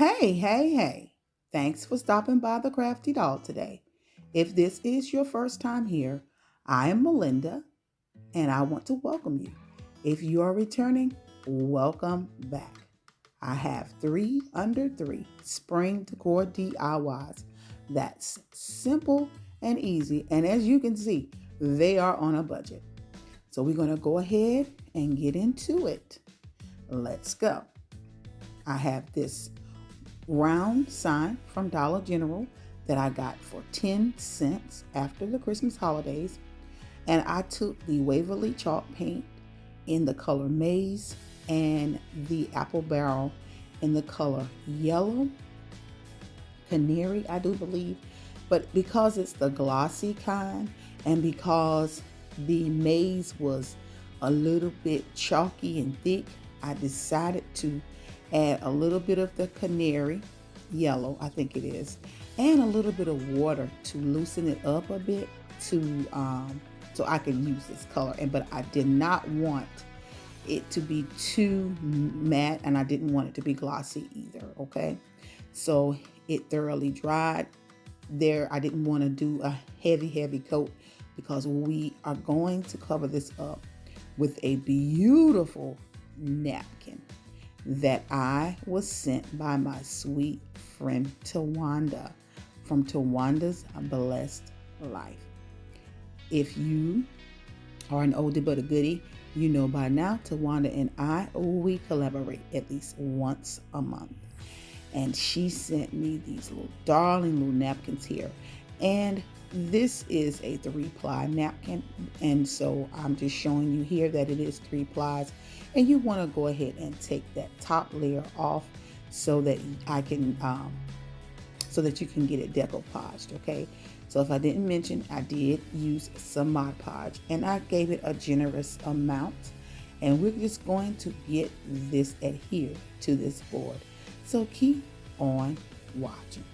Hey. Thanks for stopping by the Crafty Doll today. If this is your first time here, I am Melinda and I want to welcome you. If you are returning, welcome back. I have 3 under 3 spring decor DIYs that's simple and easy. And as you can see, they are on a budget. So we're going to go ahead and get into it. Let's go. I have this round sign from Dollar General that I got for 10 cents after the Christmas holidays. And I took the Waverly chalk paint in the color maize and the apple barrel in the color yellow, canary, I do believe. But because it's the glossy kind and because the maize was a little bit chalky and thick, I decided to add a little bit of the canary yellow, I think it is, and a little bit of water to loosen it up a bit to so I can use this color. But I did not want it to be too matte and I didn't want it to be glossy either. Okay, so it thoroughly dried there. I didn't want to do a heavy coat because we are going to cover this up with a beautiful napkin that I was sent by my sweet friend Tawanda from Tawanda's Blessed Life. If you are an oldie but a goodie, you know by now Tawanda and we collaborate at least once a month. And she sent me these little darling little napkins here. And this is a 3-ply napkin, and so I'm just showing you here that it is 3 plies, and you want to go ahead and take that top layer off so that I can so that you can get it decoupaged. Okay, so if I didn't mention, I did use some Mod Podge and I gave it a generous amount, and we're just going to get this adhered to this board, so keep on watching.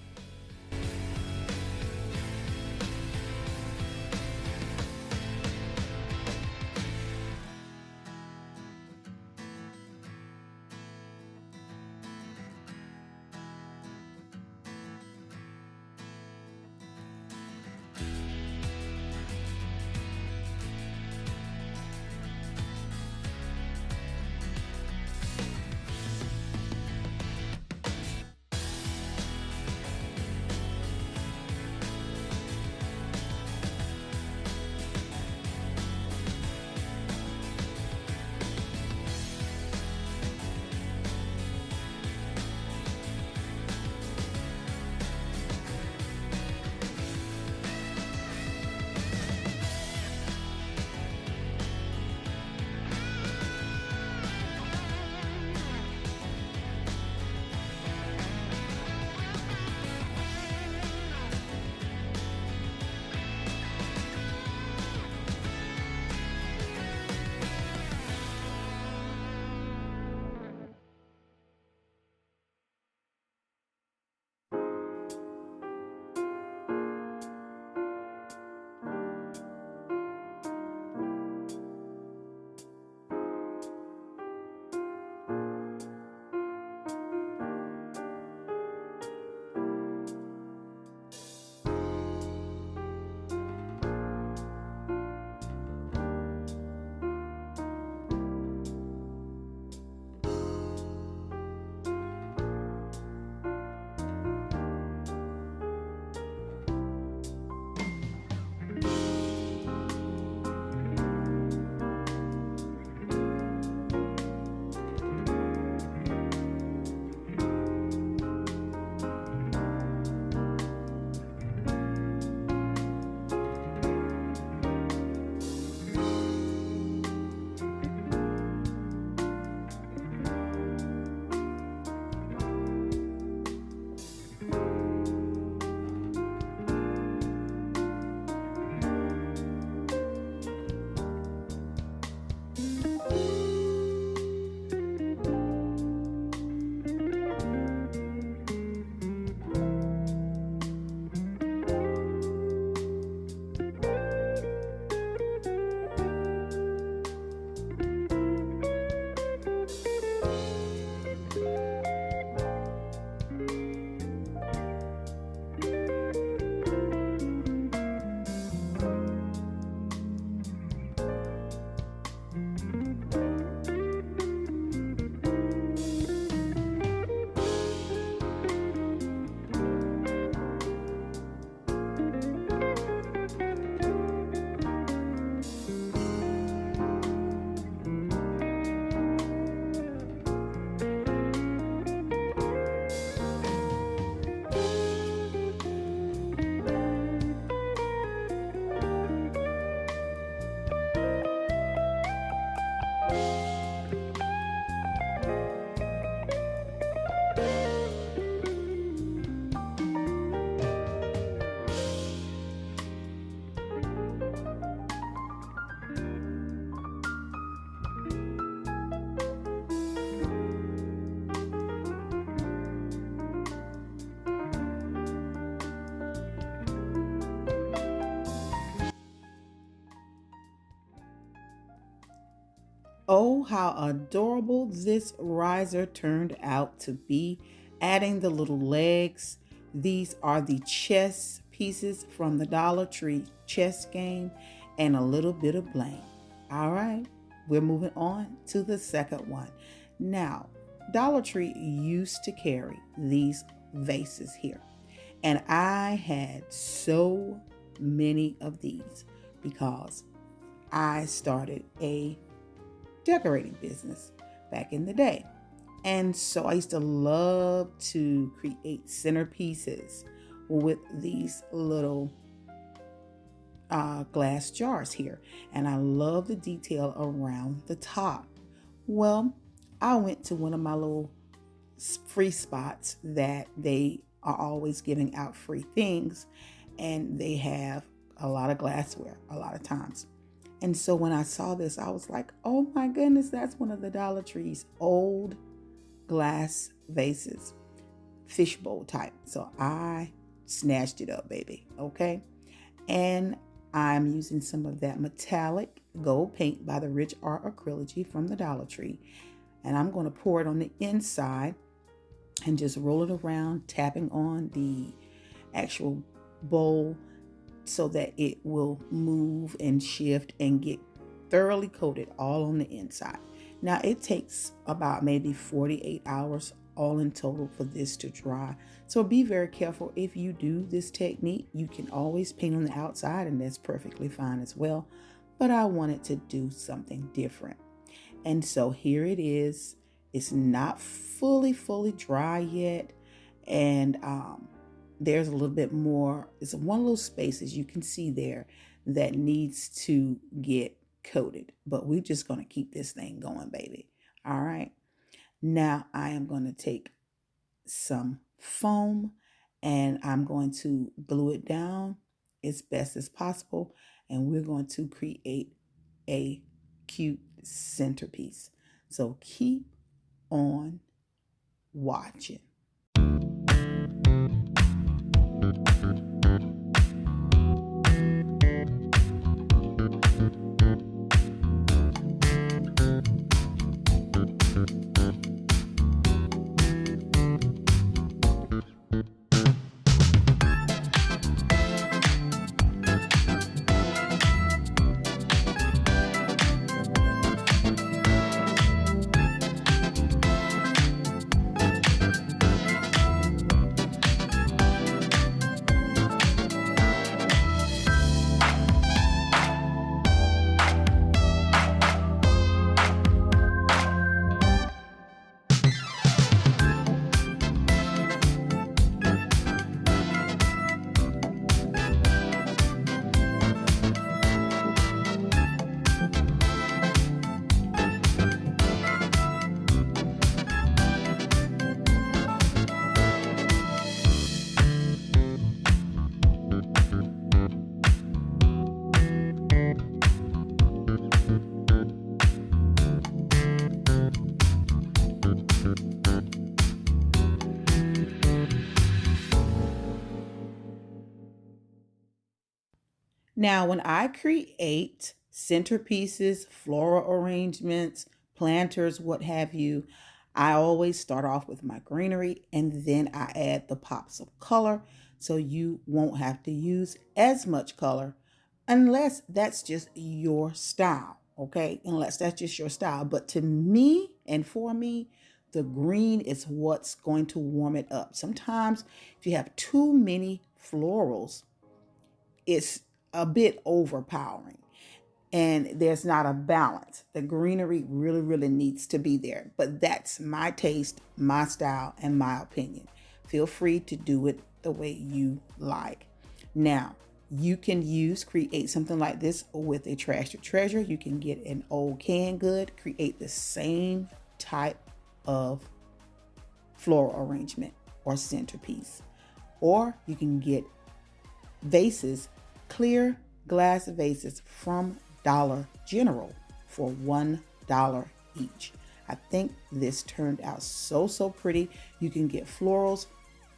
Oh, how adorable this riser turned out to be. Adding the little legs. These are the chess pieces from the Dollar Tree chess game and a little bit of bling. All right, we're moving on to the second one. Now, Dollar Tree used to carry these vases here, and I had so many of these because I started a decorating business back in the day. And so I used to love to create centerpieces with these little glass jars here. And I love the detail around the top. Well, I went to one of my little free spots that they are always giving out free things, and they have a lot of glassware a lot of times. And so when I saw this, I was like, oh my goodness, that's one of the Dollar Tree's old glass vases, fishbowl type. So I snatched it up, baby. Okay. And I'm using some of that metallic gold paint by the Rich Art Acryligy from the Dollar Tree. And I'm going to pour it on the inside and just roll it around, tapping on the actual bowl so that it will move and shift and get thoroughly coated all on the inside. Now it takes about maybe 48 hours all in total for this to dry. So be very careful if you do this technique. You can always paint on the outside, and that's perfectly fine as well. But I wanted to do something different. And so here it is. It's not fully dry yet. And there's a little bit more. It's one little space, as you can see there, that needs to get coated. But we're just going to keep this thing going, baby. All right. Now I am going to take some foam and I'm going to glue it down as best as possible. And we're going to create a cute centerpiece. So keep on watching. Now, when I create centerpieces, floral arrangements, planters, what have you, I always start off with my greenery and then I add the pops of color so you won't have to use as much color unless that's just your style, okay? Unless that's just your style. But to me and for me, the green is what's going to warm it up. Sometimes if you have too many florals, it's a bit overpowering and there's not a balance. The greenery really needs to be there, but that's my taste, my style, and my opinion. Feel free to do it the way you like. Now, you can create something like this with a trash to treasure. You can get an old canned good, create the same type of floral arrangement or centerpiece. Or you can get vases, clear glass vases from Dollar General for $1 each. I think this turned out so pretty. You can get florals,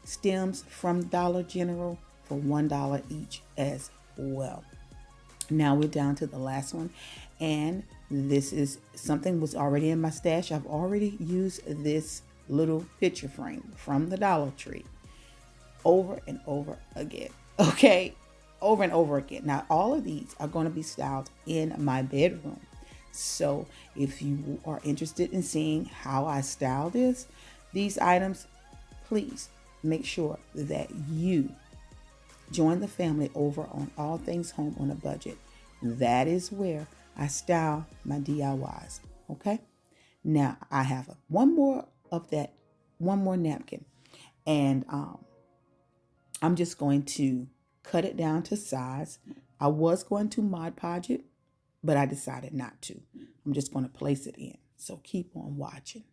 stems from Dollar General for $1 each as well. Now we're down to the last one, and This is something was already in my stash. I've already used this little picture frame from the Dollar Tree over and over again. Okay, over and over again. Now, all of these are going to be styled in my bedroom. So if you are interested in seeing how I style these items, please make sure that you join the family over on All Things Home on a Budget. That is where I style my DIYs. Okay. Now I have one more napkin, and I'm just going to cut it down to size. I was going to Mod Podge it, but I decided not to. I'm just going to place it in. So keep on watching.